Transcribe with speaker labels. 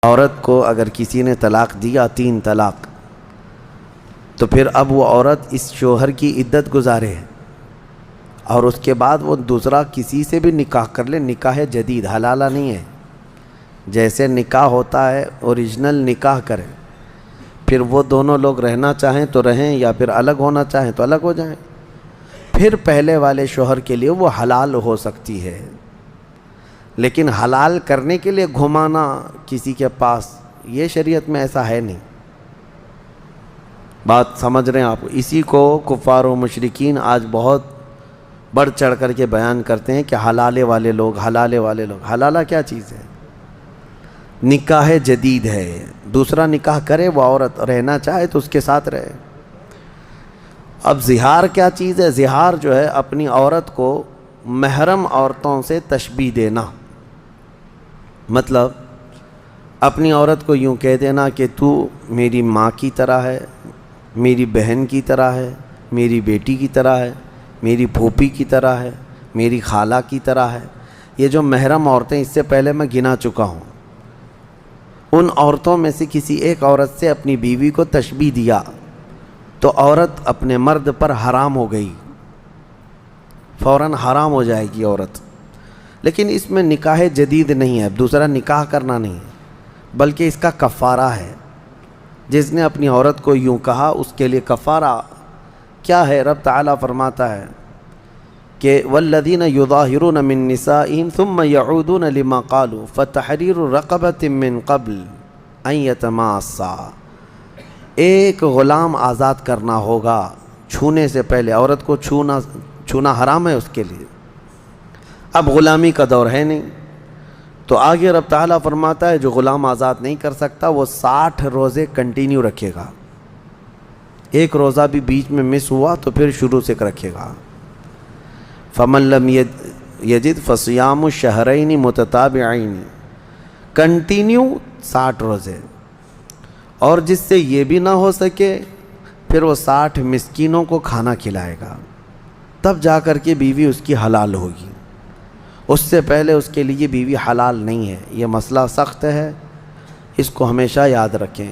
Speaker 1: عورت کو اگر کسی نے طلاق دیا 3 طلاق، تو پھر اب وہ عورت اس شوہر کی عدت گزارے اور اس کے بعد وہ دوسرا کسی سے بھی نکاح کر لے، نکاح جدید حلالہ نہیں ہے۔ جیسے نکاح ہوتا ہے اوریجنل نکاح کرے، پھر وہ دونوں لوگ رہنا چاہیں تو رہیں یا پھر الگ ہونا چاہیں تو الگ ہو جائیں، پھر پہلے والے شوہر کے لیے وہ حلال ہو سکتی ہے۔ لیکن حلال کرنے کے لیے گھمانا کسی کے پاس، یہ شریعت میں ایسا ہے نہیں۔ بات سمجھ رہے ہیں آپ؟ اسی کو کفار و مشرکین آج بہت بڑھ چڑھ کر کے بیان کرتے ہیں کہ حلالے والے لوگ، حلالے والے لوگ۔ حلالہ کیا چیز ہے؟ نکاح جدید ہے، دوسرا نکاح کرے وہ عورت، رہنا چاہے تو اس کے ساتھ رہے۔ اب زہار کیا چیز ہے؟ زہار جو ہے اپنی عورت کو محرم عورتوں سے تشبیہ دینا، مطلب اپنی عورت کو یوں کہہ دینا کہ تو میری ماں کی طرح ہے، میری بہن کی طرح ہے، میری بیٹی کی طرح ہے، میری پھوپھی کی طرح ہے، میری خالہ کی طرح ہے۔ یہ جو محرم عورتیں اس سے پہلے میں گنا چکا ہوں، ان عورتوں میں سے کسی ایک عورت سے اپنی بیوی کو تشبیہ دیا تو عورت اپنے مرد پر حرام ہو گئی، فوراً حرام ہو جائے گی عورت۔ لیکن اس میں نکاح جدید نہیں ہے، دوسرا نکاح کرنا نہیں ہے، بلکہ اس کا کفارہ ہے۔ جس نے اپنی عورت کو یوں کہا اس کے لیے کفارہ کیا ہے؟ رب تعالیٰ فرماتا ہے کہ والذین یظاہرون من نسائہم ثم یعودون لما قالوا فتحریر رقبۃ من قبل ان یتماسا۔ ایک غلام آزاد کرنا ہوگا چھونے سے پہلے، عورت کو چھونا حرام ہے اس کے لیے۔ اب غلامی کا دور ہے نہیں، تو آگے رب تعالیٰ فرماتا ہے جو غلام آزاد نہیں کر سکتا وہ 60 روزے کنٹینیو رکھے گا، ایک روزہ بھی بیچ میں مس ہوا تو پھر شروع سے رکھے گا۔ فمن لم یجد فصیام شہرین متتابعین، کنٹینیو 60 روزے۔ اور جس سے یہ بھی نہ ہو سکے پھر وہ 60 مسکینوں کو کھانا کھلائے گا، تب جا کر کے بیوی اس کی حلال ہوگی، اس سے پہلے اس کے لیے بیوی حلال نہیں ہے۔ یہ مسئلہ سخت ہے، اس کو ہمیشہ یاد رکھیں۔